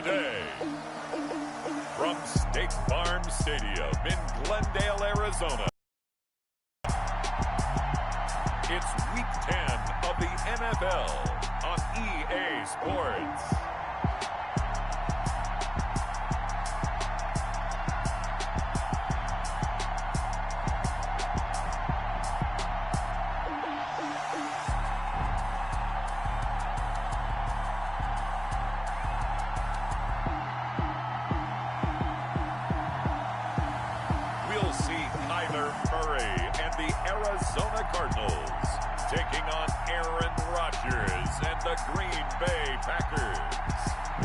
day. From State Farm Stadium in Glendale, Arizona, it's Week 10 of the NFL on EA Sports. We'll see Kyler Murray and the Arizona Cardinals taking on Aaron Rodgers and the Green Bay Packers.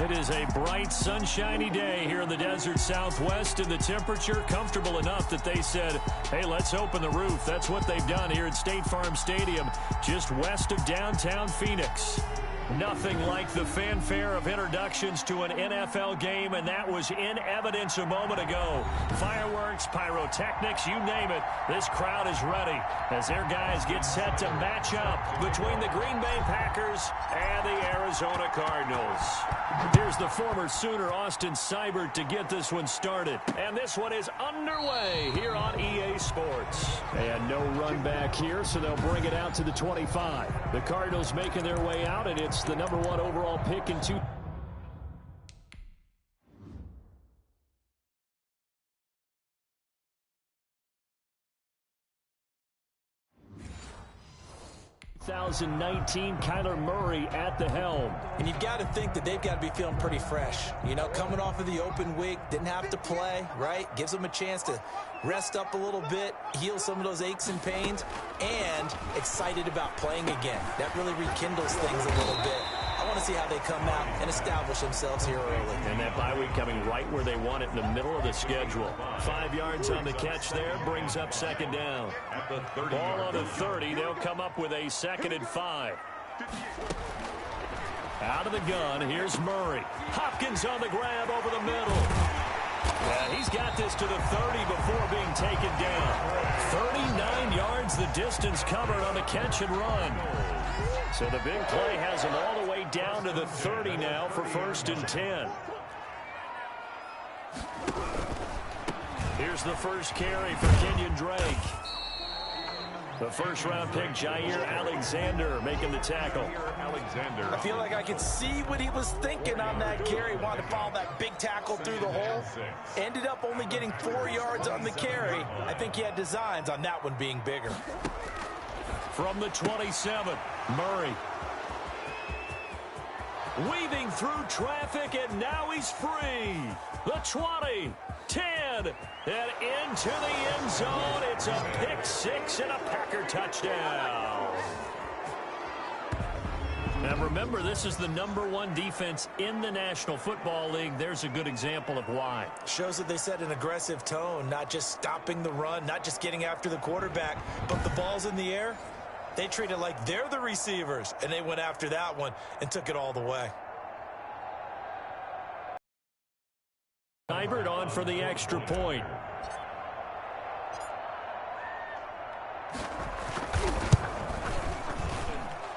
It is a bright, sunshiny day here in the desert Southwest, and the temperature comfortable enough that they said, hey, let's open the roof. That's what they've done here at State Farm Stadium, just west of downtown Phoenix. Nothing like the fanfare of introductions to an NFL game, and that was in evidence a moment ago. Fireworks, pyrotechnics, you name it. This crowd is ready as their guys get set to match up between the Green Bay Packers and the Arizona Cardinals. Here's the former Sooner, Austin Seibert, to get this one started. And this one is underway here on EA Sports. And no run back here, so they'll bring it out to the 25. The Cardinals making their way out, and it's the number 1 overall pick in 2019, Kyler Murray at the helm. And you've got to think that they've got to be feeling pretty fresh. You know, coming off of the open week, didn't have to play, right? Gives them a chance to rest up a little bit, heal some of those aches and pains, and excited about playing again. That really rekindles things a little bit. I want to see how they come out and establish themselves here early. And that bye week coming right where they want it, in the middle of the schedule. 5 yards on the catch there, brings up second down. Ball on the 30, they'll come up with a 2nd and 5. Out of the gun, here's Murray. Hopkins on the grab over the middle. And he's got this to the 30 before being taken down. 39 yards the distance covered on the catch and run. So the big play has him all the way down to the 30 now for 1st and 10. Here's the first carry for Kenyon Drake. The first-round pick, Jair Alexander, making the tackle. I feel like I could see what he was thinking on that carry. Wanted to follow that big tackle through the hole. Ended up only getting 4 yards on the carry. I think he had designs on that one being bigger. From the 27, Murray. Weaving through traffic, and now he's free. The 20, 10, and into the end zone. It's a pick 6 and a Packer touchdown. Now remember, this is the number 1 defense in the National Football League. There's a good example of why. Shows that they set an aggressive tone, not just stopping the run, not just getting after the quarterback, but the ball's in the air. They treat it like they're the receivers, and they went after that one and took it all the way. Seibert on for the extra point.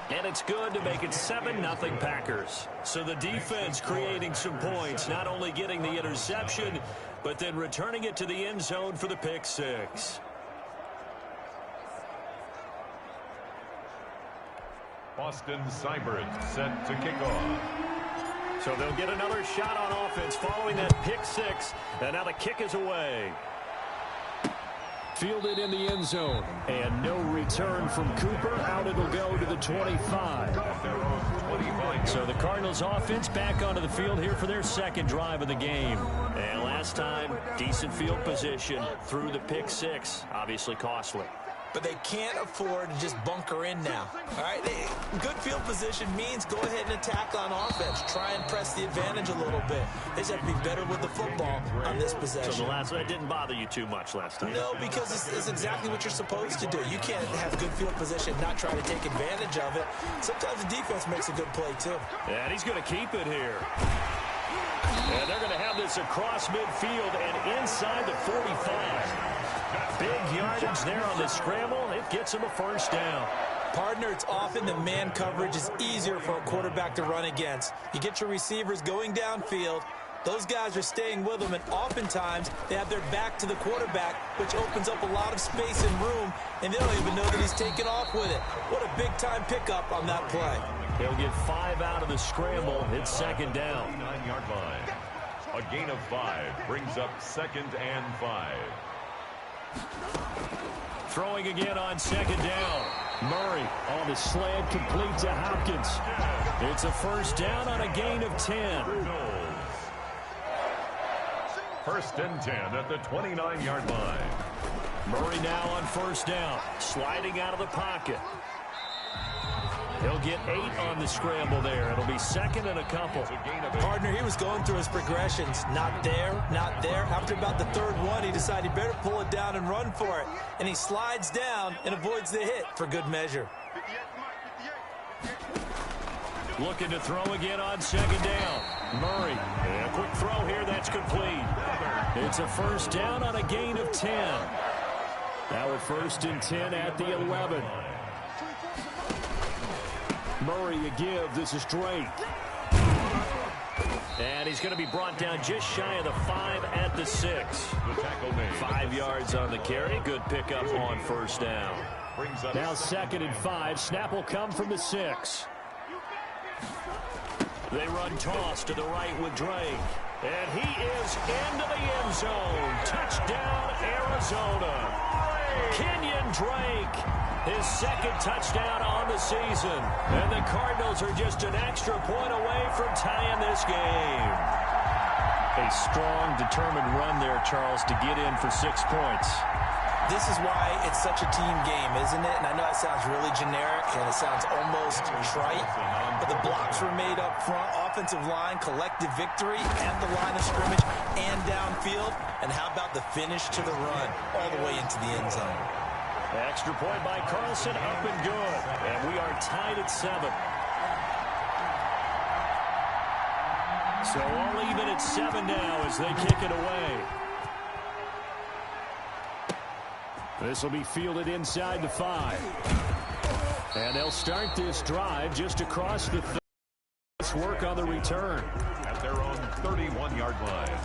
And it's good to make it 7-0 Packers. So the defense creating some points, not only getting the interception, but then returning it to the end zone for the pick 6. Austin Seibert set to kick off. So they'll get another shot on offense following that pick 6. And now the kick is away. Fielded in the end zone. And no return from Cooper. Out it'll go to the 25. So the Cardinals offense back onto the field here for their 2nd drive of the game. And last time, decent field position through the pick 6. Obviously costly. But they can't afford to just bunker in now. All right, good field position means go ahead and attack on offense. Try and press the advantage a little bit. They just have to be better with the football on this possession. So the last one didn't bother you too much last time. No, because it's exactly what you're supposed to do. You can't have good field position, not try to take advantage of it. Sometimes the defense makes a good play, too. Yeah, and he's going to keep it here. And they're going to have this across midfield and inside the 45. Big yardage there on the scramble. It gets him a 1st down. Partner, it's often the man coverage is easier for a quarterback to run against. You get your receivers going downfield. Those guys are staying with them, and oftentimes they have their back to the quarterback, which opens up a lot of space and room, and they don't even know that he's taken off with it. What a big-time pickup on that play. He'll get 5 out of the scramble. It's second down. 9-yard line. A gain of 5 brings up 2nd and 5. Throwing again on second down. Murray on the slant, complete to Hopkins. It's a first down on a gain of 10. First and 10 at the 29-yard line. Murray now on first down, sliding out of the pocket. He'll get 8 on the scramble there. It'll be second and a couple. Partner, he was going through his progressions. Not there, not there. After about the third one, he decided he better pull it down and run for it. And he slides down and avoids the hit for good measure. Looking to throw again on second down. Murray, a quick throw here, that's complete. It's a first down on a gain of 10. Now at first and 10 at the 11. Murray a give. This is Drake. And he's going to be brought down just shy of the 5 at the 6. 5 yards on the carry. Good pickup on first down. Now second and 5. Snap will come from the 6. They run toss to the right with Drake. And he is into the end zone. Touchdown, Arizona. Kenyon Drake, his second touchdown on the season. And the Cardinals are just an extra point away from tying this game. A strong, determined run there, Charles, to get in for 6 points. This is why it's such a team game, isn't it? And I know it sounds really generic and it sounds almost trite, but the blocks were made up front, offensive line, collective victory at the line of scrimmage and downfield. And how about the finish to the run all the way into the end zone? Extra point by Carlson, up and good. And we are tied at 7. So all even at 7 now as they kick it away. This will be fielded inside the 5. And they'll start this drive just across the 30. Let's work on the return. At their own 31-yard line.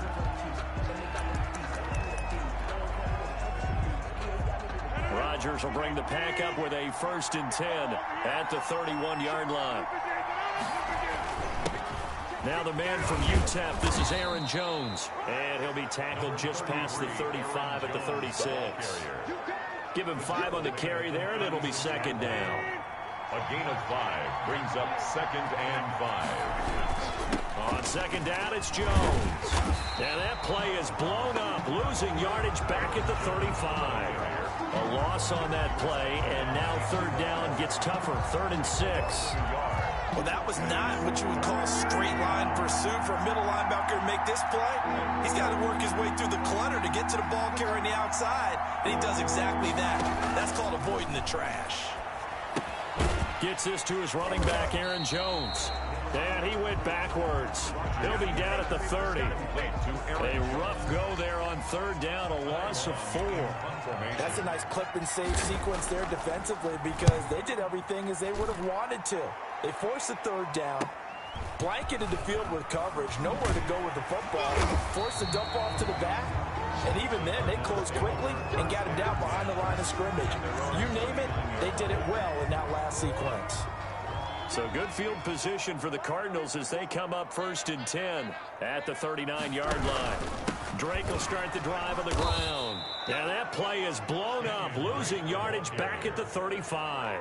Rodgers will bring the pack up with a first and 10 at the 31-yard line. Now the man from UTEP, this is Aaron Jones. And he'll be tackled just past the 35 at the 36. Give him 5 on the carry there, and it'll be second down. A gain of 5 brings up 2nd and 5. On second down, it's Jones. And that play is blown up, losing yardage back at the 35. A loss on that play, and now third down gets tougher, 3rd and 6. Well, that was not what you would call a straight line pursuit for a middle linebacker to make this play. He's got to work his way through the clutter to get to the ball carrier on the outside, and he does exactly that. That's called avoiding the trash. Gets this to his running back, Aaron Jones. And he went backwards. He'll be down at the 30. A rough go there on third down, a loss of 4. That's a nice clip and save sequence there defensively because they did everything as they would have wanted to. They forced the third down, blanketed the field with coverage, nowhere to go with the football, forced the dump off to the back, and even then they closed quickly and got him down behind the line of scrimmage. You name it, they did it well in that last sequence. So good field position for the Cardinals as they come up 1st and 10 at the 39-yard line. Drake will start the drive on the ground. And that play is blown up, losing yardage back at the 35.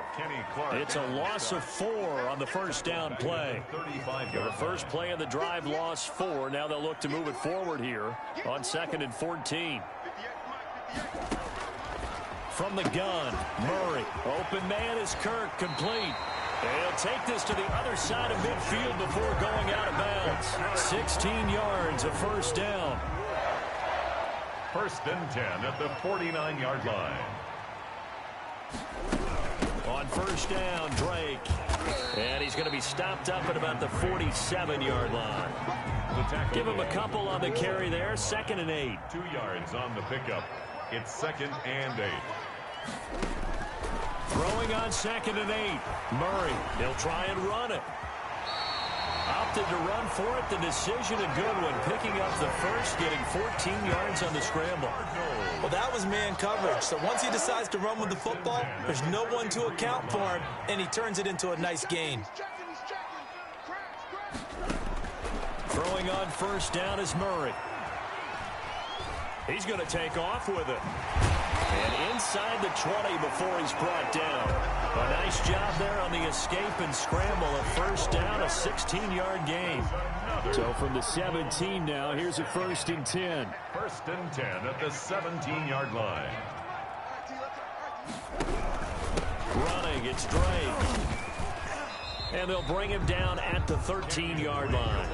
It's a loss of 4 on the first down play. The first play of the drive, loss 4. Now they'll look to move it forward here on 2nd and 14. From the gun, Murray. Open man is Kirk, complete. He'll take this to the other side of midfield before going out of bounds. 16 yards, a first down. 1st and 10 at the 49-yard line. On first down, Drake. And he's going to be stopped up at about the 47-yard line. Give him a couple on the carry there. 2nd and 8. 2 yards on the pickup. It's 2nd and 8. Throwing on 2nd and 8. Murray, he'll try and run it. Opted to run for it. The decision, a good one. Picking up the first, getting 14 yards on the scramble. Well, that was man coverage. So once he decides to run with the football, there's no one to account for him, and he turns it into a nice gain. Throwing on 1st down is Murray. He's going to take off with it. And inside the 20 before he's brought down. A nice job there on the escape and scramble. A 1st down, a 16-yard gain. So from the 17 now, here's a 1st and 10. 1st and 10 at the 17-yard line. Running, it's Drake. And they'll bring him down at the 13-yard line.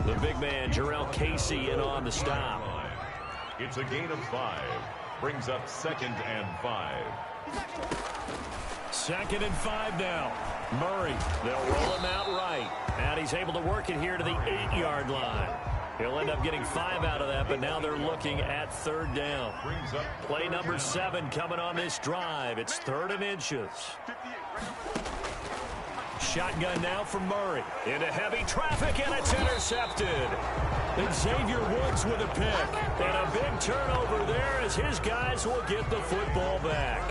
The big man, Jarrell Casey, in on the stop. It's a gain of 5. Brings up 2nd and 5. 2nd and 5 now. Murray, they'll roll him out right. And he's able to work it here to the 8-yard line. He'll end up getting 5 out of that, but now they're looking at 3rd down. Play number 7 coming on this drive. It's 3rd and inches. Shotgun now for Murray. Into heavy traffic, and it's intercepted. Xavier Woods with a pick. And a big turnover there as his guys will get the football back.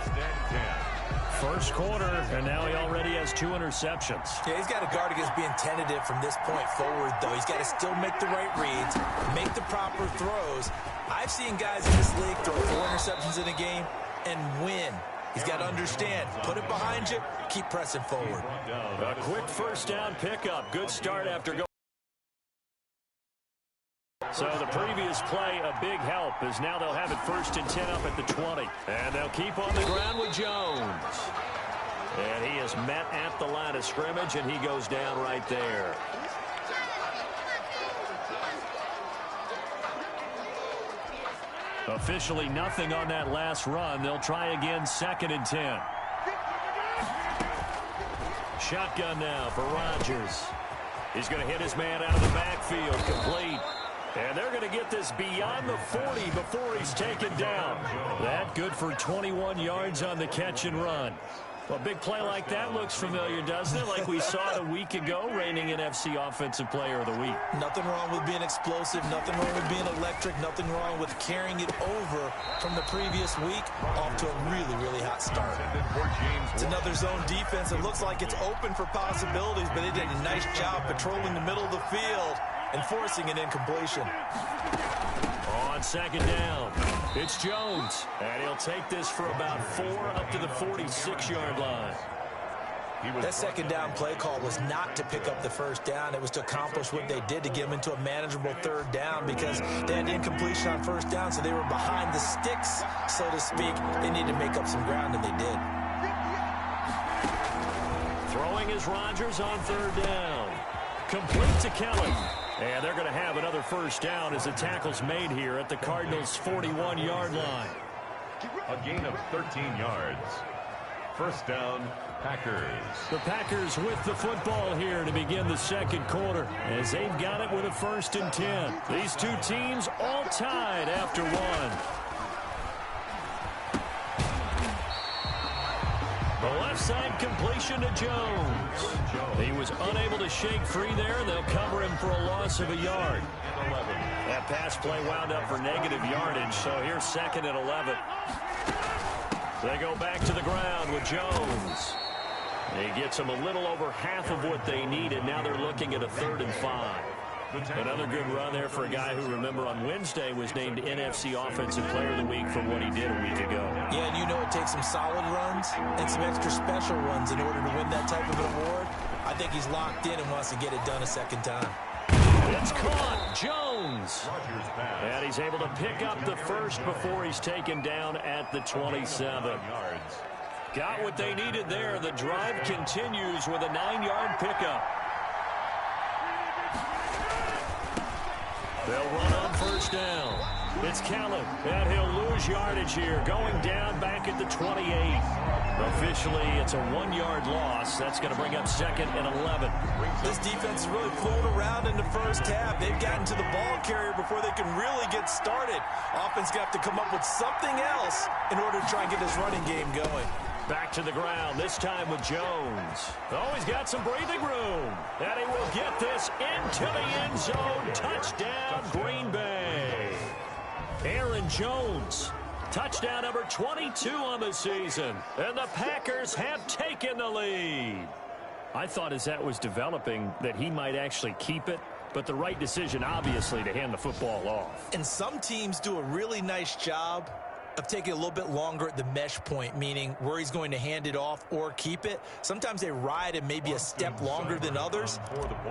1st quarter, and now he already has 2 interceptions. Yeah, he's got to guard against being tentative from this point forward, though. He's got to still make the right reads, make the proper throws. I've seen guys in this league throw 4 interceptions in a game and win. He's got to understand, put it behind you, keep pressing forward. A quick 1st down pickup. Good start after going. So the previous play, a big help, as now they'll have it 1st and 10 up at the 20. And they'll keep on the ground with Jones. And he is met at the line of scrimmage, and he goes down right there. Officially nothing on that last run. They'll try again 2nd and 10. Shotgun now for Rodgers. He's going to hit his man out of the backfield, complete. And they're going to get this beyond the 40 before he's taken down. That good for 21 yards on the catch and run. Well, a big play like that looks familiar, doesn't it? Like we saw it a week ago, reigning NFC Offensive Player of the Week. Nothing wrong with being explosive, nothing wrong with being electric, nothing wrong with carrying it over from the previous week off to a really, really hot start. It's another zone defense. It looks like it's open for possibilities, but they did a nice job patrolling the middle of the field and forcing an incompletion. On 2nd down, it's Jones. And he'll take this for about 4 up to the 46-yard line. That 2nd down play call was not to pick up the 1st down. It was to accomplish what they did, to get them into a manageable 3rd down, because they had incompletion on 1st down, so they were behind the sticks, so to speak. They needed to make up some ground, and they did. Throwing is Rodgers on 3rd down. Complete to Kelly. And they're going to have another 1st down as the tackle's made here at the Cardinals' 41-yard line. A gain of 13 yards. 1st down, Packers. The Packers with the football here to begin the 2nd quarter, as they've got it with a 1st and 10. These two teams all tied after 1. The left side completion to Jones. He was unable to shake free there. They'll cover him for a loss of a yard. That pass play wound up for negative yardage, so here's 2nd and 11. They go back to the ground with Jones. He gets them a little over half of what they needed. Now they're looking at a 3rd and 5. Another good run there for a guy who, remember, on Wednesday was named NFC Offensive Player of the Week for what he did a week ago. Yeah, and you know it takes some solid runs and some extra special runs in order to win that type of an award. I think he's locked in and wants to get it done a 2nd time. It's caught. Jones. And he's able to pick up the 1st before he's taken down at the 27. Got what they needed there. The drive continues with a 9-yard pickup. They'll run on 1st down. It's Kelly, and he'll lose yardage here, going down back at the 28. Officially, it's a 1-yard loss. That's going to bring up 2nd and 11. This defense has really flown around in the 1st half. They've gotten to the ball carrier before they can really get started. Offense got to come up with something else in order to try and get this running game going. Back to the ground, this time with Jones. Oh, he's got some breathing room. And he will get this into the end zone. Touchdown, Green Bay. Aaron Jones, touchdown number 22 on the season. And the Packers have taken the lead. I thought as that was developing that he might actually keep it. But the right decision, obviously, to hand the football off. And some teams do a really nice job of taking a little bit longer at the mesh point, meaning where he's going to hand it off or keep it. Sometimes they ride it maybe a step longer than others.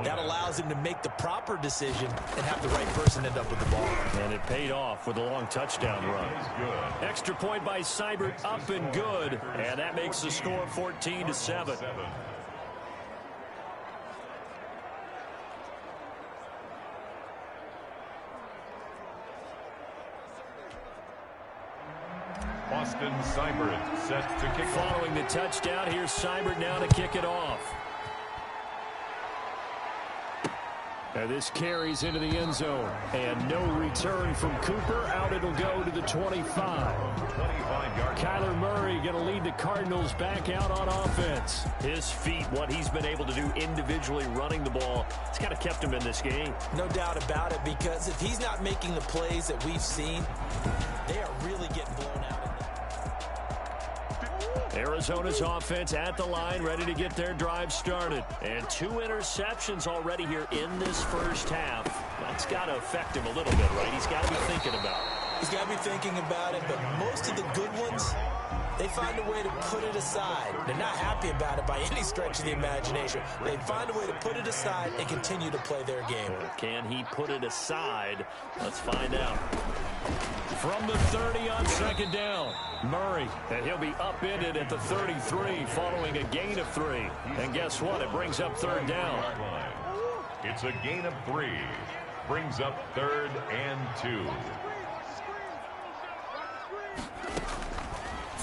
That allows him to make the proper decision and have the right person end up with the ball. And it paid off with a long touchdown run. Extra point by Seibert, up and good. And that makes the score 14-7. Austin Seibert set to kick. Following the touchdown, here's Seibert now to kick it off. And this carries into the end zone. And no return from Cooper. Out it'll go to the 25. 25-yard. Kyler Murray going to lead the Cardinals back out on offense. His feet, what he's been able to do individually running the ball, it's kind of kept him in this game. No doubt about it, because if he's not making the plays that we've seen, they are really getting blown out. Arizona's offense at the line, ready to get their drive started. And 2 interceptions already here in this first half. That's got to affect him a little bit, right? He's got to be thinking about it. He's got to be thinking about it, but most of the good ones, they find a way to put it aside. They're not happy about it by any stretch of the imagination. They find a way to put it aside and continue to play their game. Can he put it aside? Let's find out. From the 30 on second down, Murray, and he'll be upended at the 33 following a gain of 3. And guess what? It brings up third down. It's a gain of 3. Brings up 3rd and 2.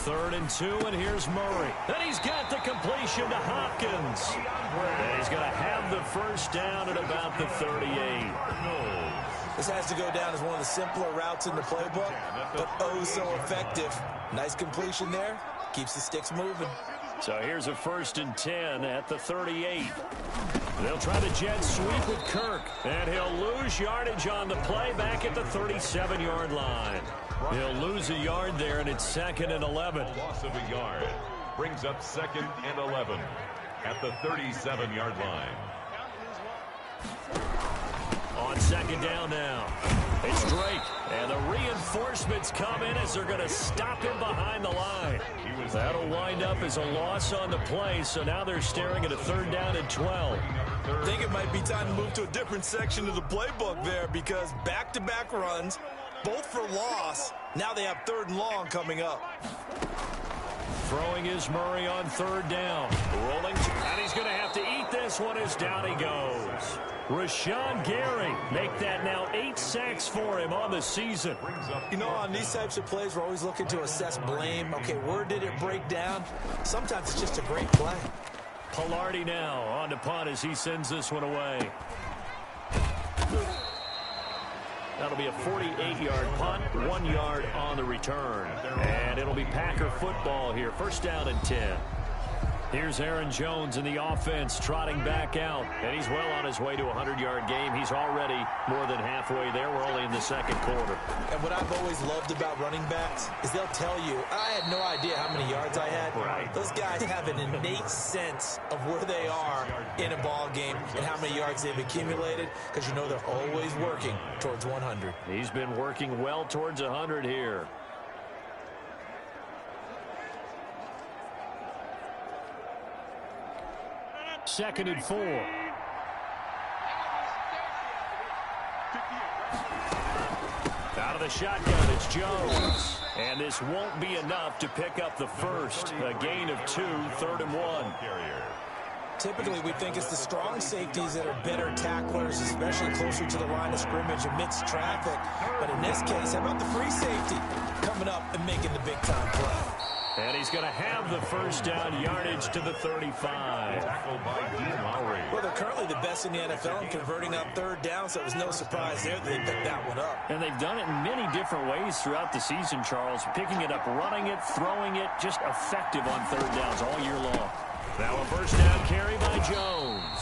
3rd and 2, and here's Murray. And he's got the completion to Hopkins. And he's going to have the first down at about the 38. This has to go down as one of the simpler routes in the playbook, but oh so effective. Nice completion there. Keeps the sticks moving. So here's a 1st and 10 at the 38. They'll try the jet sweep with Kirk, and he'll lose yardage on the play back at the 37-yard line. He'll lose a yard there, and it's 2nd and 11. A loss of a yard brings up 2nd and 11 at the 37-yard line. On second down now, it's Drake, and the reinforcements come in as they're going to stop him behind the line. That'll wind up as a loss on the play, so now they're staring at a 3rd down and 12. I think it might be time to move to a different section of the playbook there, because back-to-back runs, both for loss. Now they have 3rd and long coming up. Throwing is Murray on 3rd down. Rolling, and he's going to have to eat this one as down he goes. Rashawn Gary, make that now 8 sacks for him on the season. You know, on these types of plays, we're always looking to assess blame. Okay, where did it break down? Sometimes it's just a great play. Palardy now on to punt as he sends this one away. That'll be a 48-yard punt, 1 yard on the return. And it'll be Packer football here. 1st down and 10. Here's Aaron Jones in the offense trotting back out. And he's well on his way to a 100-yard game. He's already more than halfway there. We're only in the 2nd quarter. And what I've always loved about running backs is they'll tell you, I had no idea how many yards I had. Right. Those guys have an innate sense of where they are in a ball game and how many yards they've accumulated, because you know they're always working towards 100. He's been working well towards 100 here. Second and 4. Out of the shotgun, it's Jones. And this won't be enough to pick up the first. A gain of 2, 3rd and 1. Typically, we think it's the strong safeties that are better tacklers, especially closer to the line of scrimmage amidst traffic. But in this case, how about the free safety coming up and making the big-time play? And he's going to have the first down, yardage to the 35. Tackled by Dean Lowry. Well, they're currently the best in the NFL in converting on third down, so it was no surprise there that they picked that one up. And they've done it in many different ways throughout the season, Charles. Picking it up, running it, throwing it, just effective on third downs all year long. Now a first down carry by Jones.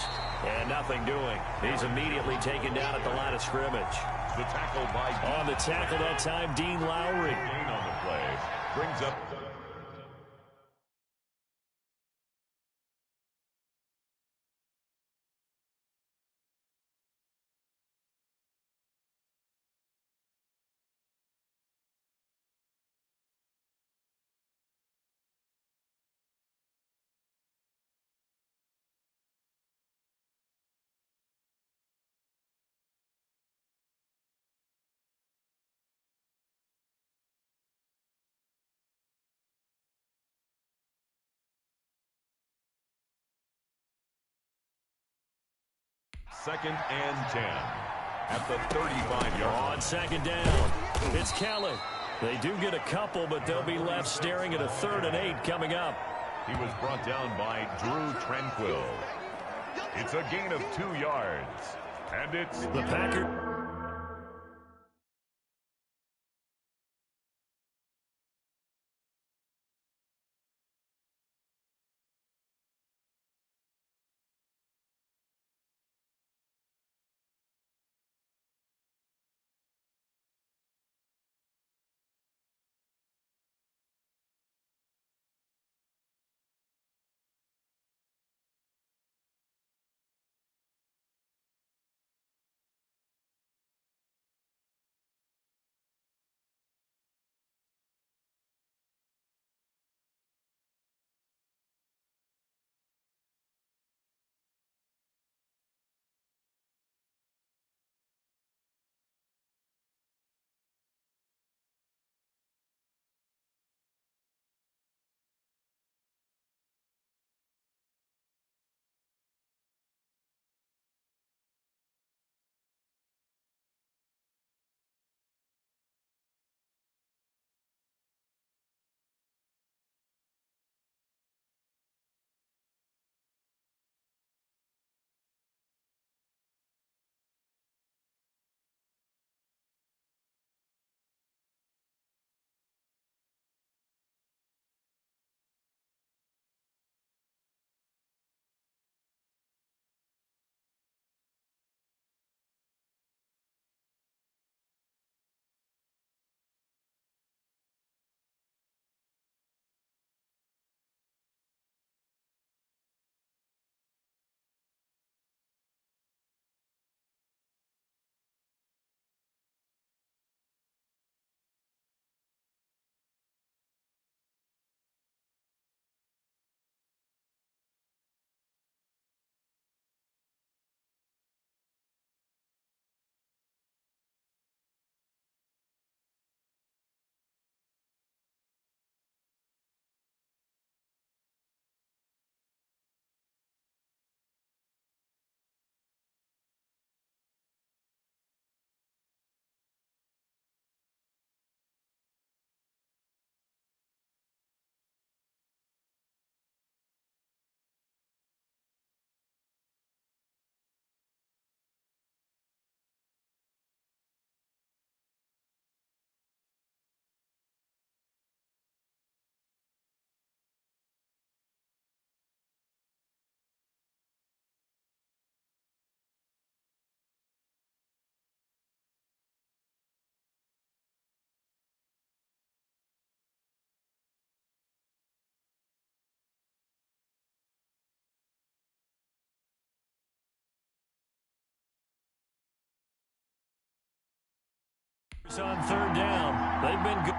And nothing doing. He's immediately taken down at the line of scrimmage. The tackle by On the tackle that time, Dean Lowry. Gain on the play. Brings up second and 10 at the 35-yard line. On second down, it's Kelly. They do get a couple, but they'll be left staring at a 3rd and 8 coming up. He was brought down by Drew Tranquill. It's a gain of 2 yards. And it's The Packers. On third down, they've been good.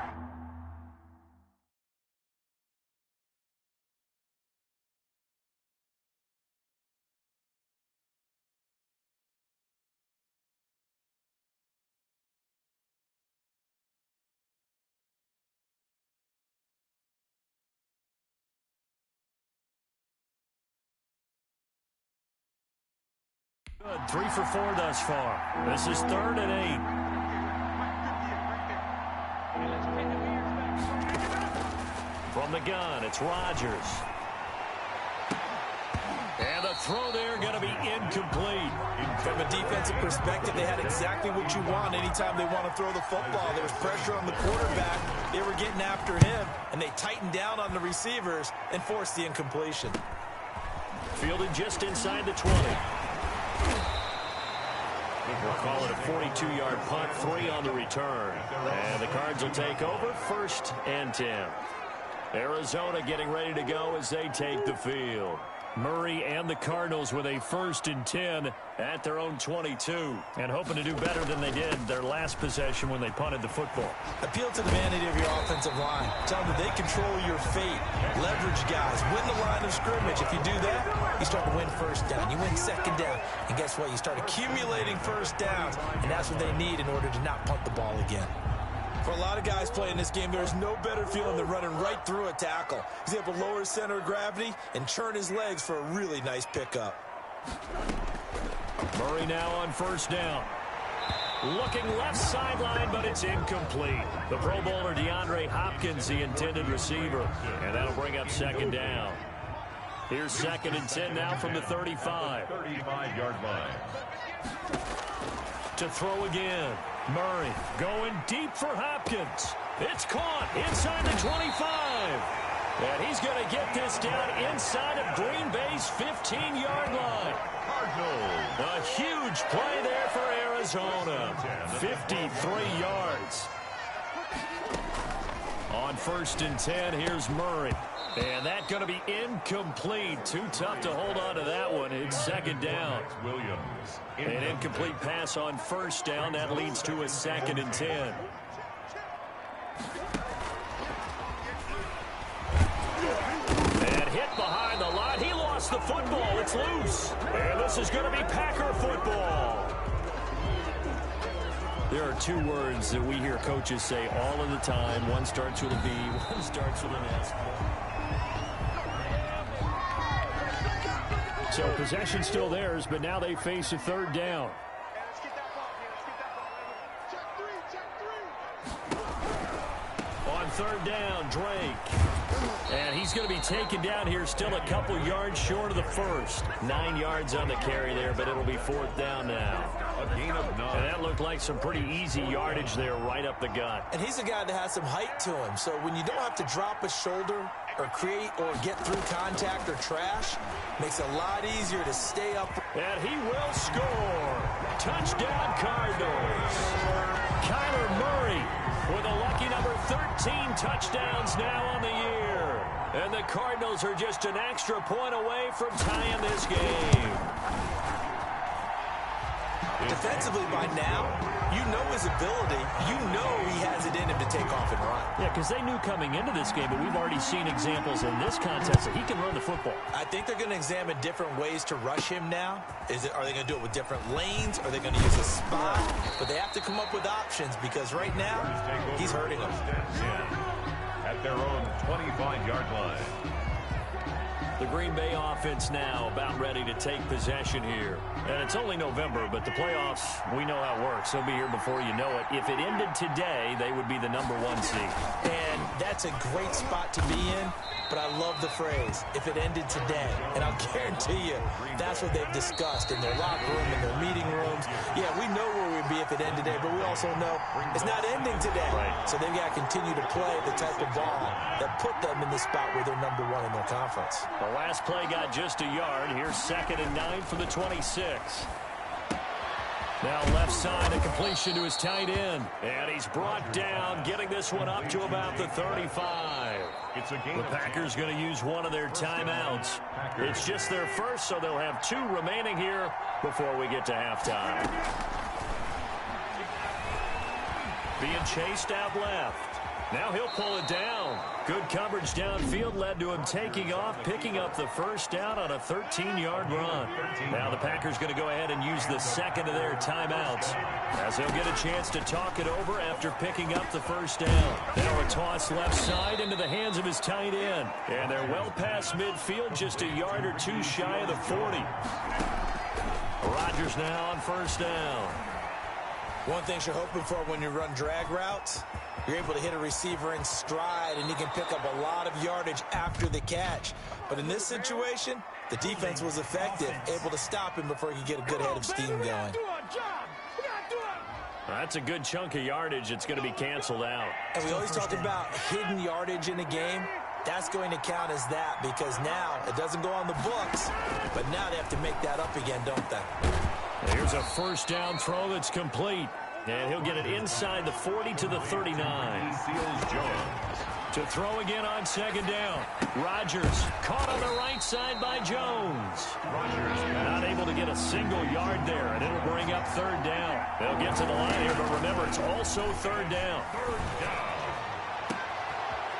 Good. 3 for 4 thus far. This is 3rd and 8. From the gun, it's Rodgers. And the throw there going to be incomplete. From a defensive perspective, they had exactly what you want anytime they want to throw the football. There was pressure on the quarterback. They were getting after him, and they tightened down on the receivers and forced the incompletion. Fielded just inside the 20. We'll call it a 42-yard punt, 3 on the return. And the Cards will take over, 1st and 10. Arizona getting ready to go as they take the field. Murray and the Cardinals with a 1st and 10 at their own 22. And hoping to do better than they did their last possession when they punted the football. Appeal to the vanity of your offensive line. Tell them that they control your fate. Leverage guys. Win the line of scrimmage. If you do that, you start to win 1st down. You win 2nd down. And guess what? You start accumulating 1st downs. And that's what they need in order to not punt the ball again. For a lot of guys playing this game, there's no better feeling than running right through a tackle. He's able to lower his center of gravity and turn his legs for a really nice pickup. Murray now on 1st down. Looking left sideline, but it's incomplete. The Pro Bowler DeAndre Hopkins, the intended receiver. And that'll bring up 2nd down. Here's 2nd and 10 now from the 35. 35-yard line. To throw again. Murray going deep for Hopkins. It's caught inside the 25. And he's going to get this down inside of Green Bay's 15-yard line. Cardinals. A huge play there for Arizona. 53 yards. On 1st and 10, here's Murray. And that's going to be incomplete. Too tough to hold on to that one. It's 2nd down. Williams. An incomplete pass on 1st down. That leads to a 2nd and 10. And hit behind the line. He lost the football. It's loose. And this is going to be Packer football. There are 2 words that we hear coaches say all of the time. One starts with a B, one starts with an S. So possession still theirs, but now they face a 3rd down. On 3rd down, Drake. And he's going to be taken down here, still a couple yards short of the 1st. 9 yards on the carry there, but it'll be 4th down now. A gain of 9. And that looked like some pretty easy yardage there right up the gut. And he's a guy that has some height to him. So when you don't have to drop a shoulder or create or get through contact or trash, makes it a lot easier to stay up. And he will score. Touchdown Cardinals. Kyler Murray with a lucky number 13 touchdowns now on the year. And the Cardinals are just an extra point away from tying this game. Defensively by now, you know his ability. You know he has it in him to take off and run. Yeah, because they knew coming into this game, but we've already seen examples in this contest that he can run the football. I think they're going to examine different ways to rush him now. Are they going to do it with different lanes? Are they going to use a spot? But they have to come up with options because right now, he's hurting them. At their own 25-yard line. The Green Bay offense now about ready to take possession here. And it's only November, but the playoffs, we know how it works. They'll be here before you know it. If it ended today, they would be the number 1 seed. And that's a great spot to be in, but I love the phrase, if it ended today. And I'll guarantee you, that's what they've discussed in their locker room, in their meeting rooms. Yeah, we know where we'd be if it ended today, but we also know it's not ending today. Right. So they've got to continue to play the type of ball that put them in the spot where they're number 1 in their conference. The last play got just a yard. Here's 2nd and 9 for the 26. Now left side, a completion to his tight end. And he's brought down, getting this one up to about the 35. The Packers going to use one of their timeouts. It's just their first, so they'll have 2 remaining here before we get to halftime. Being chased out left. Now he'll pull it down. Good coverage downfield led to him taking off, picking up the 1st down on a 13-yard run. Now the Packers going to go ahead and use the 2nd of their timeouts as they'll get a chance to talk it over after picking up the 1st down. Now a toss left side into the hands of his tight end. And they're well past midfield, just a yard or 2 shy of the 40. Rodgers now on 1st down. One thing you're hoping for when you run drag routes, you're able to hit a receiver in stride, and you can pick up a lot of yardage after the catch. But in this situation, the defense was effective, able to stop him before he could get a good head of steam going. That's a good chunk of yardage. It's going to be canceled out. And we always talk about hidden yardage in a game. That's going to count as that, because now it doesn't go on the books, but now they have to make that up again, don't they? Here's a first down throw that's complete. And he'll get it inside the 40 to the 39. To throw again on second down. Rodgers caught on the right side by Jones. Not able to get a single yard there, and it'll bring up third down. They'll get to the line here, but remember, it's also third down.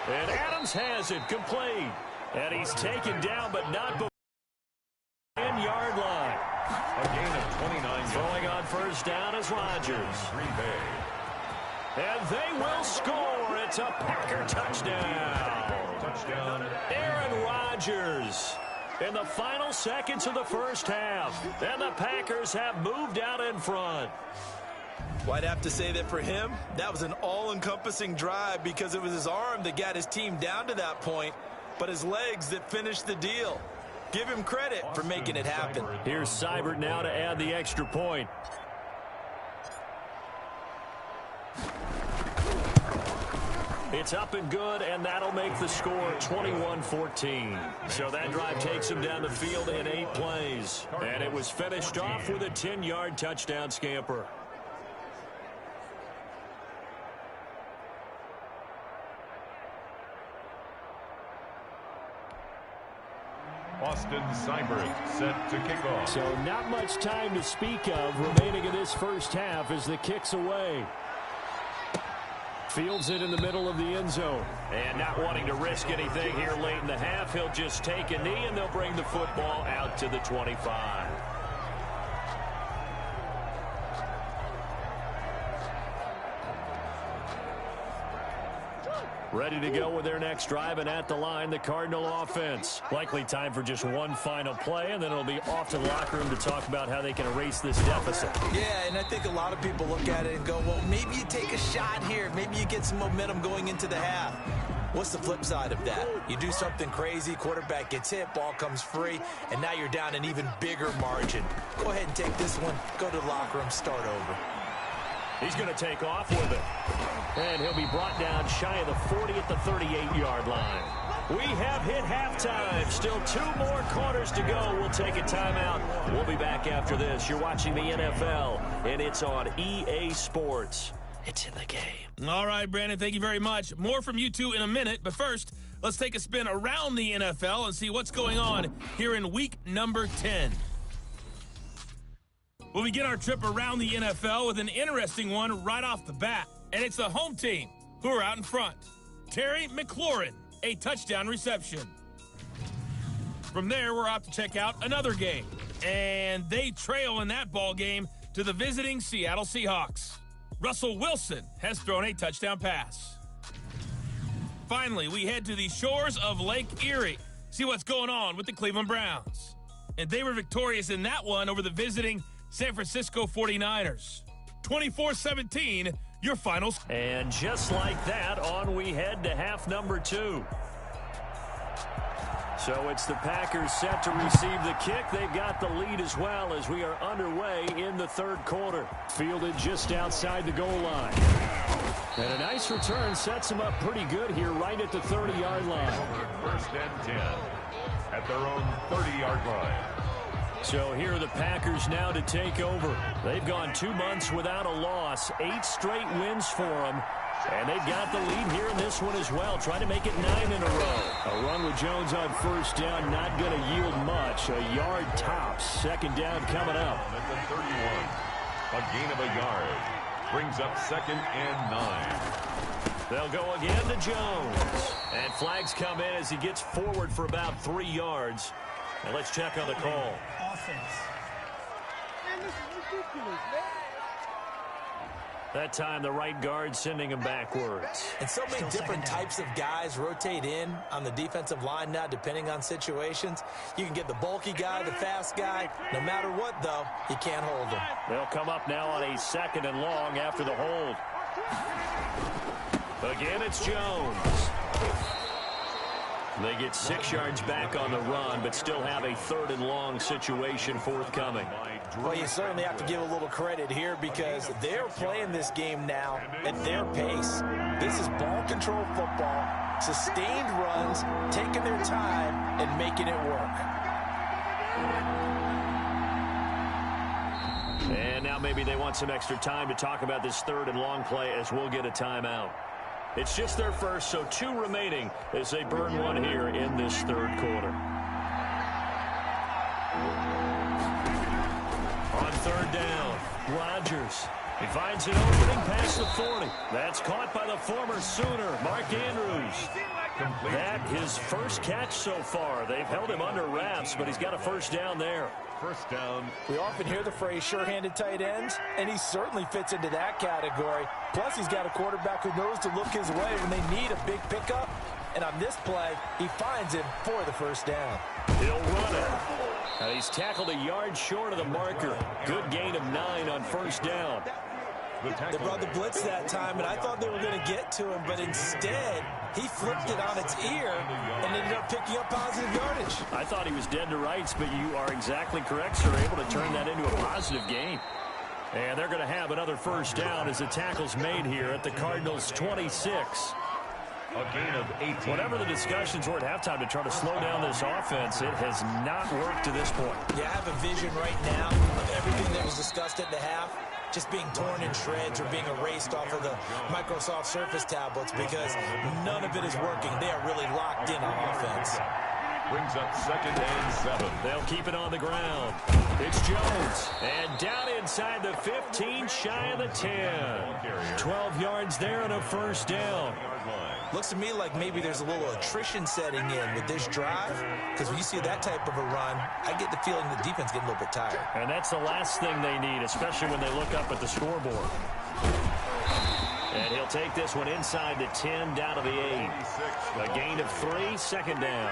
And Adams has it complete. And he's taken down, but not before the 10-yard line. A gain of 29. Throwing on first down is Rodgers. Green Bay. And they will score. It's a Packer touchdown. Touchdown. Aaron Rodgers in the final seconds of the first half. And the Packers have moved out in front. Well, I'd have to say that for him, that was an all-encompassing drive, because it was his arm that got his team down to that point, but his legs that finished the deal. Give him credit for making it happen. Here's Seibert now to add the extra point. It's up and good, and that'll make the score 21-14. So that drive takes him down the field in 8 plays. And it was finished off with a 10-yard touchdown scamper. Austin Seibert set to kick off. So not much time to speak of remaining in this first half as the kick's away. Fields it in the middle of the end zone. And not wanting to risk anything here late in the half, he'll just take a knee, and they'll bring the football out to the 25. Ready to go with their next drive, and at the line, the Cardinal offense. Likely time for just one final play, and then it'll be off to the locker room to talk about how they can erase this deficit. Yeah, and I think a lot of people look at it and go, well, maybe you take a shot here. Maybe you get some momentum going into the half. What's the flip side of that? You do something crazy, quarterback gets hit, ball comes free, and now you're down an even bigger margin. Go ahead and take this one, go to the locker room, start over. He's going to take off with it. And he'll be brought down shy of the 40 at the 38-yard line. We have hit halftime. Still 2 more quarters to go. We'll take a timeout. We'll be back after this. You're watching the NFL, and it's on EA Sports. It's in the game. All right, Brandon, thank you very much. More from you two in a minute, but first, let's take a spin around the NFL and see what's going on here in week number 10. We'll begin our trip around the NFL with an interesting one right off the bat, and it's the home team who are out in front. Terry McLaurin, a touchdown reception. From there, we're off to check out another game, and they trail in that ball game to the visiting Seattle Seahawks. Russell Wilson has thrown a touchdown pass. Finally, we head to the shores of Lake Erie, see what's going on with the Cleveland Browns. And they were victorious in that one over the visiting San Francisco 49ers. 24-17, your finals. And just like that, on we head to half number 2. So it's the Packers set to receive the kick. They've got the lead as well as we are underway in the third quarter. Fielded just outside the goal line. And a nice return sets them up pretty good here right at the 30-yard line. First and 10 at their own 30-yard line. So here are the Packers now to take over. They've gone 2 months without a loss, 8 straight wins for them. And they've got the lead here in this one as well, trying to make it 9 in a row. A run with Jones on first down, not going to yield much. A yard tops. Second down coming up. At the 31, a gain of a yard. Brings up 2nd and 9. They'll go again to Jones. And flags come in as he gets forward for about 3 yards. And let's check on the call. Offense. Man, this is ridiculous, man. That time, the right guard sending him backwards. And so many different types of guys rotate in on the defensive line now, depending on situations. You can get the bulky guy, the fast guy. No matter what, though, you can't hold him. They'll come up now on a 2nd and long after the hold. Again, it's Jones. They get 6 yards back on the run, but still have a 3rd and long situation forthcoming. Well, you certainly have to give a little credit here because they're playing this game now at their pace. This is ball control football, sustained runs, taking their time and making it work. And now maybe they want some extra time to talk about this 3rd and long play as we'll get a timeout. It's just their first, so 2 remaining as they burn one here in this 3rd quarter. On 3rd down, Rodgers. He finds an opening past the 40. That's caught by the former Sooner, Mark Andrews. That his first catch so far. They've held him under wraps, but he's got a 1st down there. 1st down. We often hear the phrase sure-handed tight ends, and he certainly fits into that category. Plus, he's got a quarterback who knows to look his way when they need a big pickup. And on this play, he finds him for the 1st down. He'll run it. He's tackled a yard short of the marker. Good gain of 9 on 1st down. They brought the blitz that time, and I thought they were going to get to him, but instead, he flipped it on its ear and ended up picking up positive yardage. I thought he was dead to rights, but you are exactly correct, sir. Able to turn that into a positive gain. And they're going to have another 1st down as the tackle's made here at the Cardinals' 26. A gain of 18. Whatever the discussions were at halftime to try to slow down this offense, it has not worked to this point. Yeah, I have a vision right now of everything that was discussed at the half just being torn in shreds or being erased off of the Microsoft Surface tablets because none of it is working. They are really locked in on offense. Brings up 2nd and 7. They'll keep it on the ground. It's Jones. And down inside the 15, shy of the 10. 12 yards there and a 1st down. Looks to me like maybe there's a little attrition setting in with this drive because when you see that type of a run, I get the feeling the defense getting a little bit tired. And that's the last thing they need, especially when they look up at the scoreboard. And he'll take this one inside the 10, down to the 8. A gain of 3, 2nd down.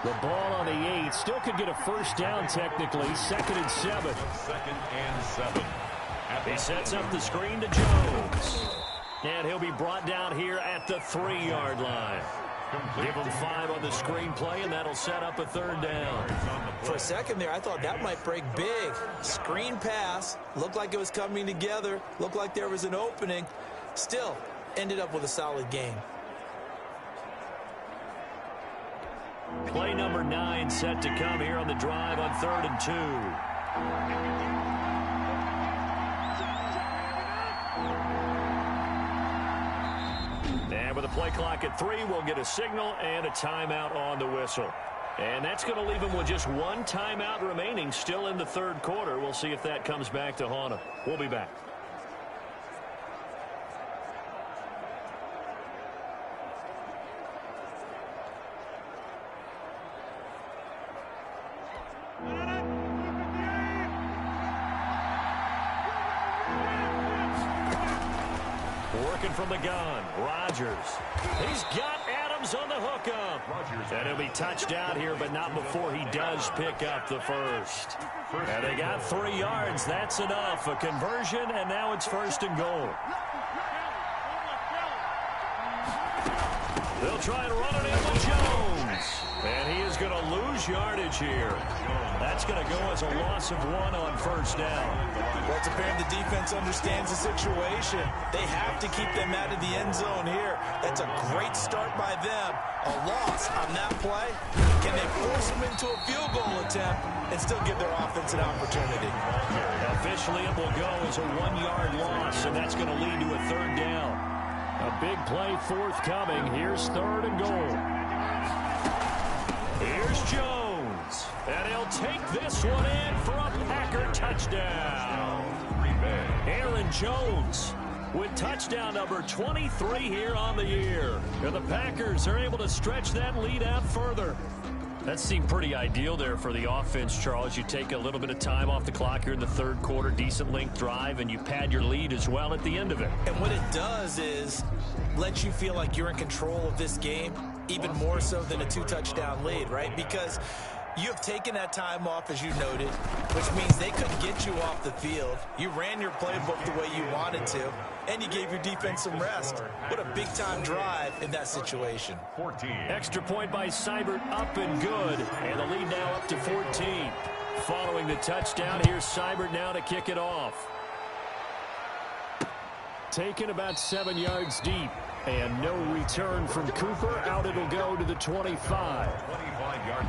The ball on the 8. Still could get a 1st down technically. 2nd and 7. 2nd and 7. He sets up the screen to Jones. And he'll be brought down here at the 3-yard line. Give him 5 on the screenplay, and that'll set up a 3rd down. For a second there, I thought that might break big. Screen pass. Looked like it was coming together. Looked like there was an opening. Still, ended up with a solid game. Play number 9 set to come here on the drive on 3rd and 2. And with a play clock at 3, we'll get a signal and a timeout on the whistle. And that's going to leave them with just 1 timeout remaining still in the 3rd quarter. We'll see if that comes back to haunt them. We'll be back. Working from the gun, Rodgers. He's got Adams on the hookup. And he'll be touched out here, but not before he does pick up the 1st. And they got 3 yards. That's enough. A conversion, and now it's 1st and goal. They'll try and run it in with Jones. And he is going to lose yardage here. That's going to go as a loss of 1 on 1st down. Well, it's apparent the defense understands the situation. They have to keep them out of the end zone here. That's a great start by them. A loss on that play. Can they force them into a field goal attempt and still give their offense an opportunity? Officially, it will go as a 1-yard loss, and that's going to lead to a 3rd down. A big play forthcoming. Here's 3rd and goal. Here's Jones. And he'll take this one in for a Packer touchdown. Aaron Jones with touchdown number 23 here on the year. And the Packers are able to stretch that lead out further. That seemed pretty ideal there for the offense, Charles. You take a little bit of time off the clock here in the third quarter, decent length drive, and you pad your lead as well at the end of it. And what it does is let you feel like you're in control of this game, even more so than a 2-touchdown lead, right? Because you have taken that time off, as you noted, which means they couldn't get you off the field. You ran your playbook the way you wanted to, and you gave your defense some rest. What a big-time drive in that situation. 14. Extra point by Seibert, up and good, and the lead now up to 14. Following the touchdown, here's Seibert now to kick it off. Taken about 7 yards deep, and no return from Cooper. Out it'll go to the 25.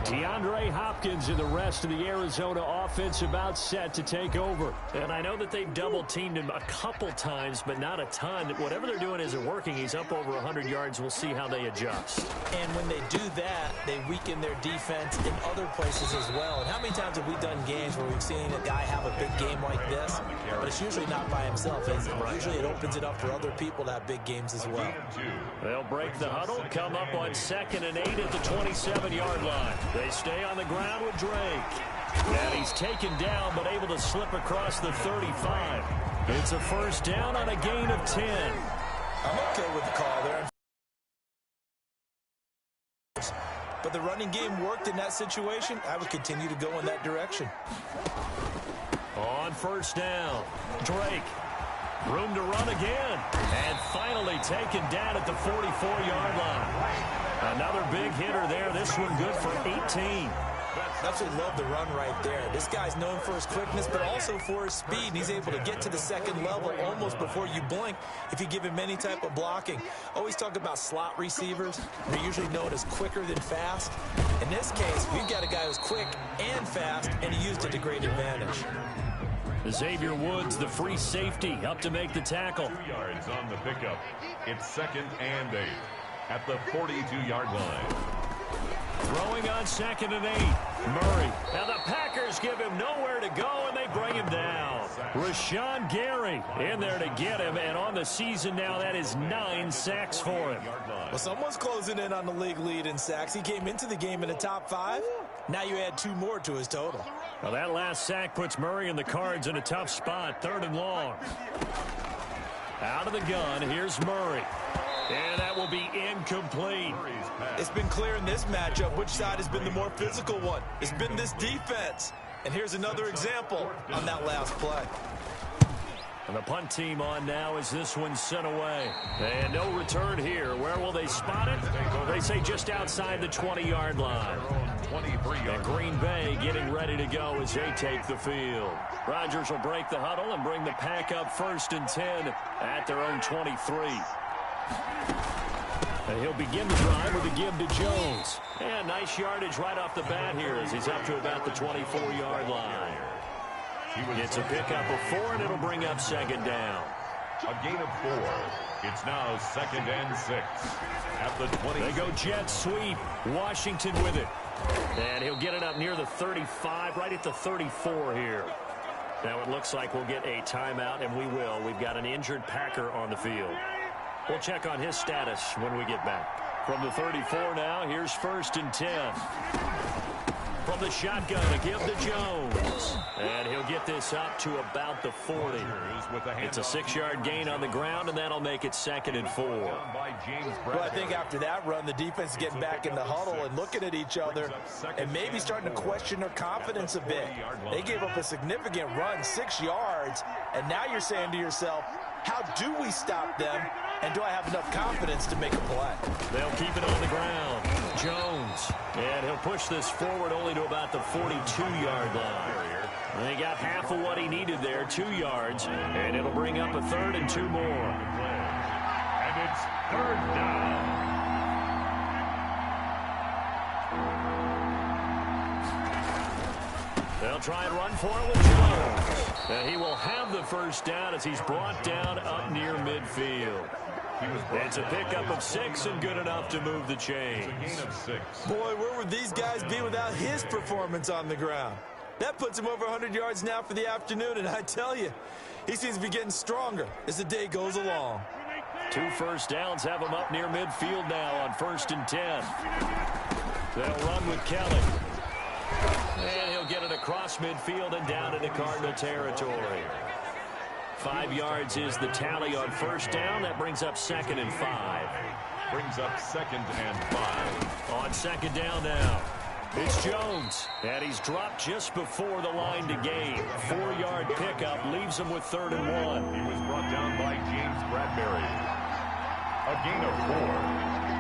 DeAndre Hopkins and the rest of the Arizona offense about set to take over. And I know that they've double-teamed him a couple times, but not a ton. Whatever they're doing isn't working. He's up over 100 yards. We'll see how they adjust. And when they do that, they weaken their defense in other places as well. And how many times have we done games where we've seen a guy have a big game like this, but it's usually not by himself, is it? Usually it opens it up for other people to have big games as well. They'll break the huddle, come up on 2nd and 8 at the 27-yard line. They stay on the ground with Drake. And he's taken down, but able to slip across the 35. It's a first down on a gain of 10. I'm okay with the call there. But the running game worked in that situation. I would continue to go in that direction. On first down, Drake. Room to run again. And finally taken down at the 44-yard line. Another big hitter there. This one good for 18. Absolutely love the run right there. This guy's known for his quickness, but also for his speed. And he's able to get to the second level almost before you blink if you give him any type of blocking. Always talk about slot receivers. They're usually known as quicker than fast. In this case, we've got a guy who's quick and fast, and he used it to great advantage. Xavier Woods, the free safety, up to make the tackle. 2 yards on the pickup. It's 2nd and 8 at the 42-yard line. Throwing on 2nd and 8. Murray. Now the Packers give him nowhere to go, and they bring him down. Rashawn Gary in there to get him, and on the season now, that is 9 sacks for him. Well, someone's closing in on the league lead in sacks. He came into the game in the top 5. Now you add 2 more to his total. Well, that last sack puts Murray and the Cards in a tough spot. 3rd and long. Out of the gun, here's Murray. And that will be incomplete. It's been clear in this matchup which side has been the more physical one. It's been this defense. And here's another example on that last play. And the punt team on now as this one's sent away. And no return here. Where will they spot it? They say just outside the 20-yard line. And Green Bay getting ready to go as they take the field. Rodgers will break the huddle and bring the Pack up 1st and 10 at their own 23. And he'll begin the drive with a give to Jones. And nice yardage right off the bat here as he's up to about the 24-yard line. It's a pickup of 4, and it'll bring up 2nd down. A gain of 4. It's now 2nd and 6 at the 20. They go jet sweep. Washington with it. And he'll get it up near the 35, right at the 34 here. Now it looks like we'll get a timeout, and we will. We've got an injured Packer on the field. We'll check on his status when we get back. From the 34 now, here's 1st and 10. From the shotgun, a give to Jones. And he'll get this up to about the 40. It's a 6-yard gain on the ground, and that'll make it 2nd and 4. Well, I think after that run, the defense is getting back in the huddle and looking at each other and maybe starting to question their confidence a bit. They gave up a significant run, 6 yards, and now you're saying to yourself, how do we stop them, and do I have enough confidence to make a play? They'll keep it on the ground. Jones. And he'll push this forward only to about the 42-yard line. And he got half of what he needed there, 2 yards, and it'll bring up a 3rd and 2 more. And it's 3rd down. They'll try and run for it with Jones. And he will have the first down as he's brought down up near midfield. It's a pickup of 6 and good enough to move the chains. Boy, where would these guys be without his performance on the ground? That puts him over 100 yards now for the afternoon, and I tell you, he seems to be getting stronger as the day goes along. 2 first downs have him up near midfield now on 1st and 10. They'll run with Kelly. And he'll get it across midfield and down into Cardinal territory. 5 yards is the tally on first down. That brings up 2nd and 5. Brings up 2nd and 5. On 2nd down now. It's Jones, and he's dropped just before the line to gain. 4-yard pickup leaves him with 3rd and 1. He was brought down by James Bradbury. A gain of 4,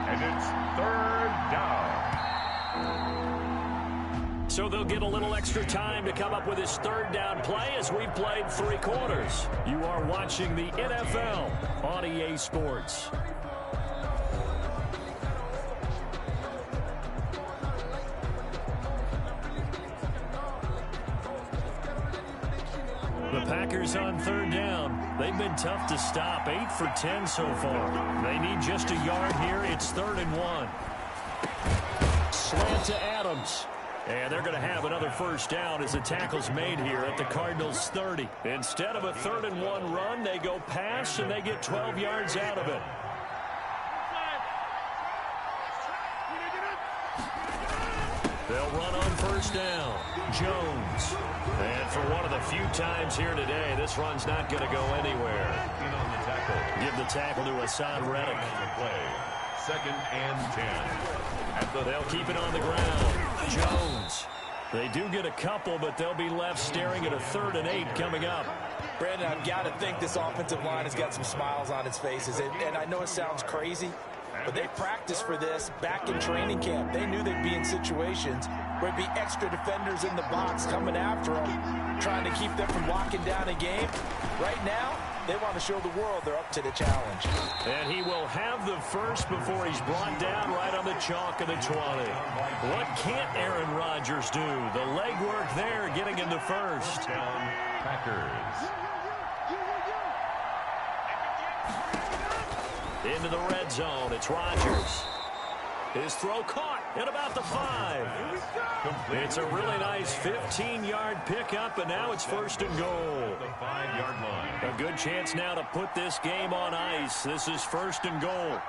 and it's 3rd down. So they'll get a little extra time to come up with his 3rd down play as we've played 3 quarters. You are watching the NFL on EA Sports. The Packers on 3rd down. They've been tough to stop. 8 for 10 so far. They need just a yard here. It's 3rd and 1. Slant to Adams. And they're going to have another first down as the tackle's made here at the Cardinals' 30. Instead of a 3rd and 1 run, they go pass and they get 12 yards out of it. They'll run on first down. Jones. And for one of the few times here today, this run's not going to go anywhere. On the tackle. Give the tackle to Hassan Reddick. Play. 2nd and 10. They'll keep it on the ground. Jones. They do get a couple, but they'll be left staring at a 3rd and 8 coming up. Brandon, I've got to think this offensive line has got some smiles on its faces. And I know it sounds crazy, but they practiced for this back in training camp. They knew they'd be in situations where there'd be extra defenders in the box coming after them, trying to keep them from locking down a game. Right now, they want to show the world they're up to the challenge. And he will have the first before he's brought down right on the chalk of the 20. What can't Aaron Rodgers do? The legwork there getting him the first. Down, Packers. Into the red zone. It's Rodgers. His throw caught at about the 5. It's a really nice 15-yard pickup, and now it's 1st and goal. The 5-yard line. A good chance now to put this game on ice. This is 1st and goal.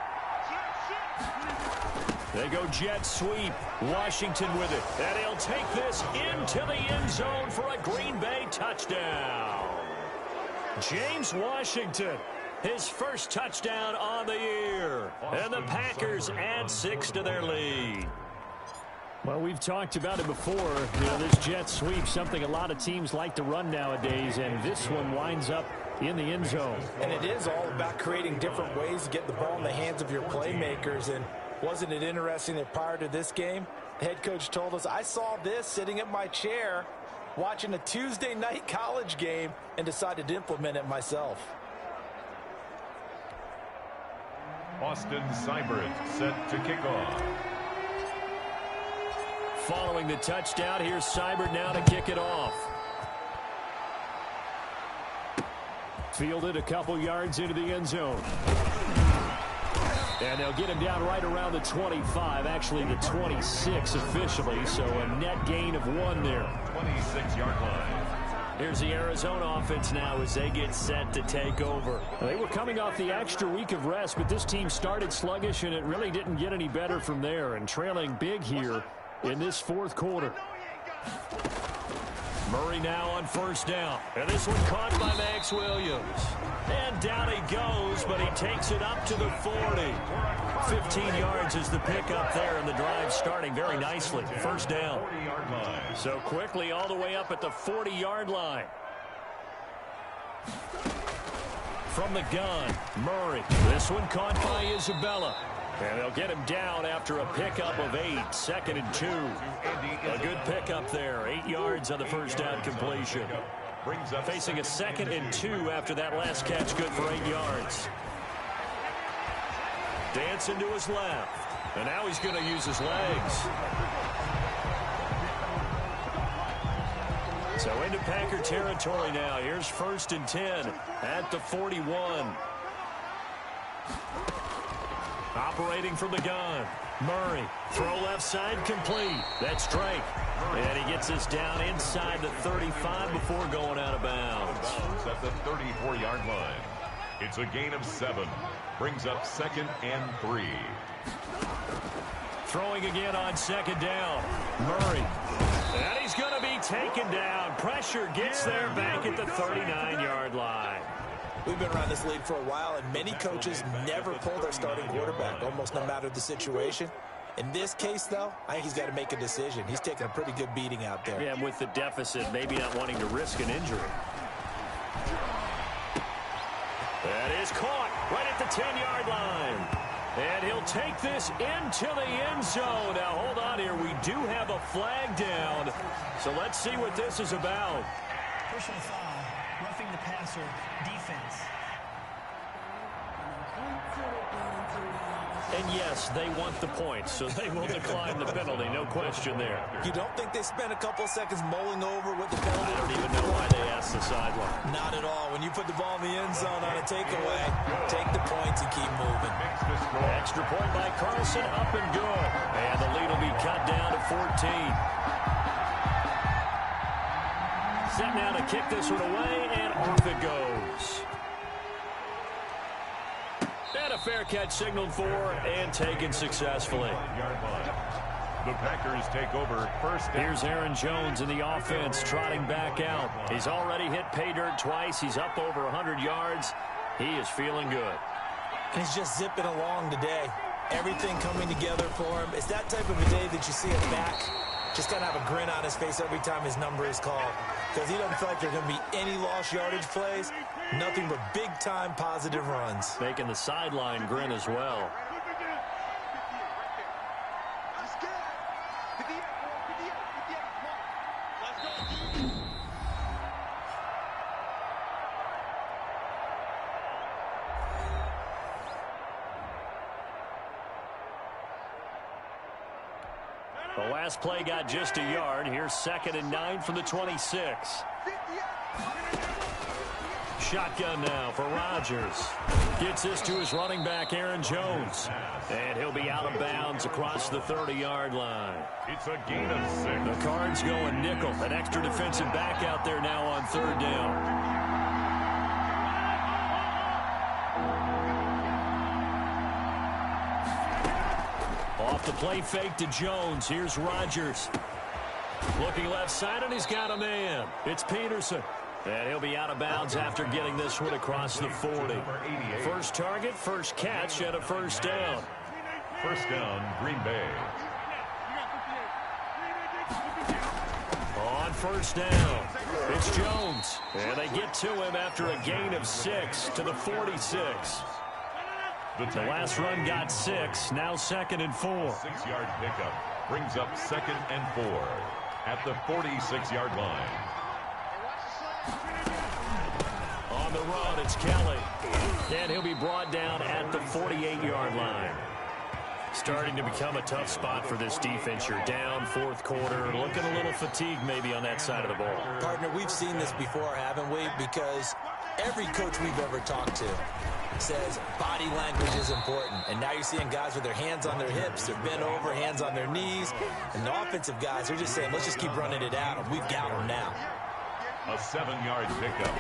They go jet sweep. Washington with it. And he'll take this into the end zone for a Green Bay touchdown. James Washington. His first touchdown on the year. And the Packers add 6 to their lead. Well, we've talked about it before. You know, this jet sweep, something a lot of teams like to run nowadays, and this one winds up in the end zone. And it is all about creating different ways to get the ball in the hands of your playmakers. And wasn't it interesting that prior to this game, the head coach told us, I saw this sitting at my chair watching a Tuesday night college game and decided to implement it myself. Austin Seibert set to kick off. Following the touchdown, here's Seibert now to kick it off. Fielded a couple yards into the end zone. And they'll get him down right around the 25, actually the 26 officially, so a net gain of 1 there. 26-yard line. Here's the Arizona offense now as they get set to take over. They were coming off the extra week of rest, but this team started sluggish, and it really didn't get any better from there, and trailing big here in this 4th quarter. Murray now on first down. And this one caught by Max Williams. And down he goes, but he takes it up to the 40. 15 yards is the pickup there, and the drive starting very nicely. First down. So quickly all the way up at the 40-yard line. From the gun, Murray. This one caught by Isabella. And they'll get him down after a pickup of 8. 2nd and 2. A good pickup there. 8 yards on the first down completion. Facing a 2nd and 2 after that last catch, good for 8 yards. Dancing to his left. And now he's going to use his legs. So into Packer territory now. Here's 1st and 10 at the 41. Operating from the gun. Murray. Throw left side complete. That's Drake. And he gets us down inside the 35 before going out of bounds. At the 34-yard line. It's a gain of 7. Brings up 2nd and 3. Throwing again on second down. Murray. And he's going to be taken down. Pressure gets there back at the 39-yard line. We've been around this league for a while, and many coaches never pull their starting quarterback, almost no matter the situation. In this case, though, I think he's got to make a decision. He's taking a pretty good beating out there. Yeah, and with the deficit, maybe not wanting to risk an injury. That is caught right at the 10-yard line. And he'll take this into the end zone. Now, hold on here. We do have a flag down. So let's see what this is about. Personal foul, roughing the passer, defense. And yes, they want the points, so they will decline the penalty. No question there. You don't think they spent a couple seconds mulling over what the penalty? I don't even know why they asked the sideline. Not at all. When you put the ball in the end zone on a takeaway, take the points and keep moving. Extra point by Carson, up and good. And the lead will be cut down to 14. Set now to kick this one away, and off it goes. And a fair catch signaled for and taken successfully. The Packers take over first down. Here's Aaron Jones in the offense trotting back out. He's already hit pay dirt twice. He's up over 100 yards. He is feeling good. And he's just zipping along today. Everything coming together for him. It's that type of a day that you see him back. Just got to have a grin on his face every time his number is called. Because he doesn't feel like there are going to be any lost yardage plays. Nothing but big-time positive runs. Making the sideline grin as well. The last play got just a yard. Here's 2nd and 9 from the 26. Shotgun now for Rodgers. Gets this to his running back, Aaron Jones. And he'll be out of bounds across the 30-yard line. It's a gain of 6. The Cards going nickel. An extra defensive back out there now on 3rd down. Off the play fake to Jones. Here's Rodgers. Looking left side, and he's got a man. It's Peterson. And he'll be out of bounds after getting this one across the 40. First target, first catch, and a first down. First down, Green Bay. On first down, it's Jones. And they get to him after a gain of 6 to the 46. The last run got 6, now 2nd and 4. 6-yard pickup brings up 2nd and 4 at the 46-yard line. On the run, it's Kelly. And he'll be brought down at the 48-yard line. Starting to become a tough spot for this defense. You're down 4th quarter, looking a little fatigued maybe on that side of the ball. Partner, we've seen this before, haven't we? Because every coach we've ever talked to says body language is important. And now you're seeing guys with their hands on their hips, they're bent over, hands on their knees. And the offensive guys, they're just saying, let's just keep running it at them. We've got them now. A 7-yard pickup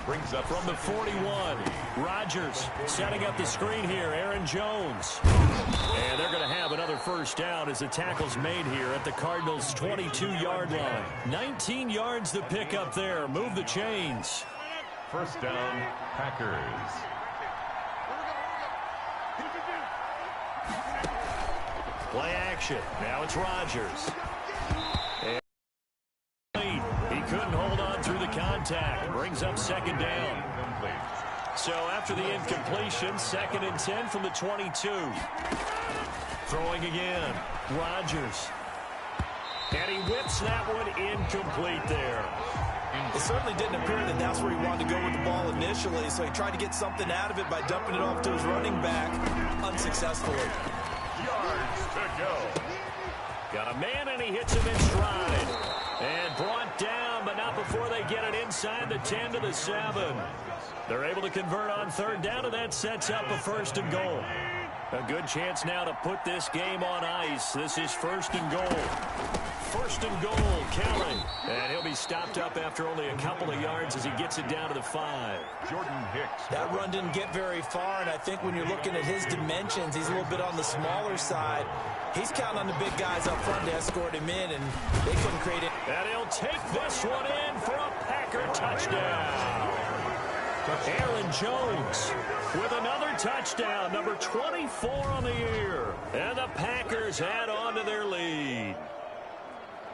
brings up from the 41. Rodgers setting up the screen here. Aaron Jones. And they're going to have another first down as the tackle's made here at the Cardinals' 22-yard line. 19 yards the pickup there. Move the chains. First down, Packers. Play action. Now it's Rodgers. He couldn't hold on through the contact. Brings up 2nd down. So after the incompletion, 2nd and 10 from the 22. Throwing again. Rodgers. And he whips that one incomplete there. It certainly didn't appear that that's where he wanted to go with the ball initially, so he tried to get something out of it by dumping it off to his running back unsuccessfully. Yards to go. Got a man, and he hits him in stride. And brought down, but not before they get it inside the 10 to the 7. They're able to convert on 3rd down, and that sets up a 1st and goal. A good chance now to put this game on ice. This is 1st and goal First and goal, Kelly. And he'll be stopped up after only a couple of yards as he gets it down to the 5. Jordan Hicks. That run didn't get very far, and I think when you're looking at his dimensions, he's a little bit on the smaller side. He's counting on the big guys up front to escort him in, and they couldn't create it. And he'll take this one in for a Packer touchdown. Aaron Jones with another touchdown, number 24 on the year. And the Packers add on to their lead.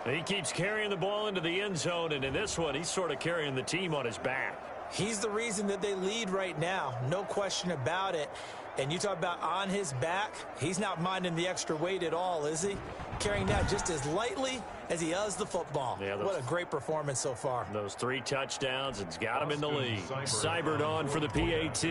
He keeps carrying the ball into the end zone, and in this one, he's sort of carrying the team on his back. He's the reason that they lead right now, no question about it. And you talk about on his back, he's not minding the extra weight at all, is he? Carrying that just as lightly as he does the football. Yeah, what a great performance so far. Those 3 touchdowns, it's got him in the lead. Seibert on for the PAT.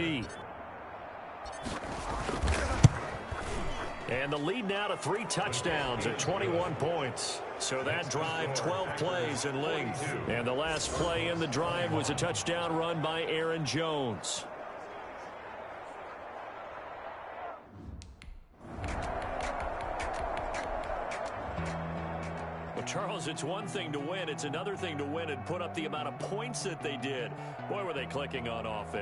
And the lead now to 3 touchdowns at 21 points. So that drive, 12 plays in length. And the last play in the drive was a touchdown run by Aaron Jones. Well, Charles, it's one thing to win. It's another thing to win and put up the amount of points that they did. Boy, were they clicking on offense.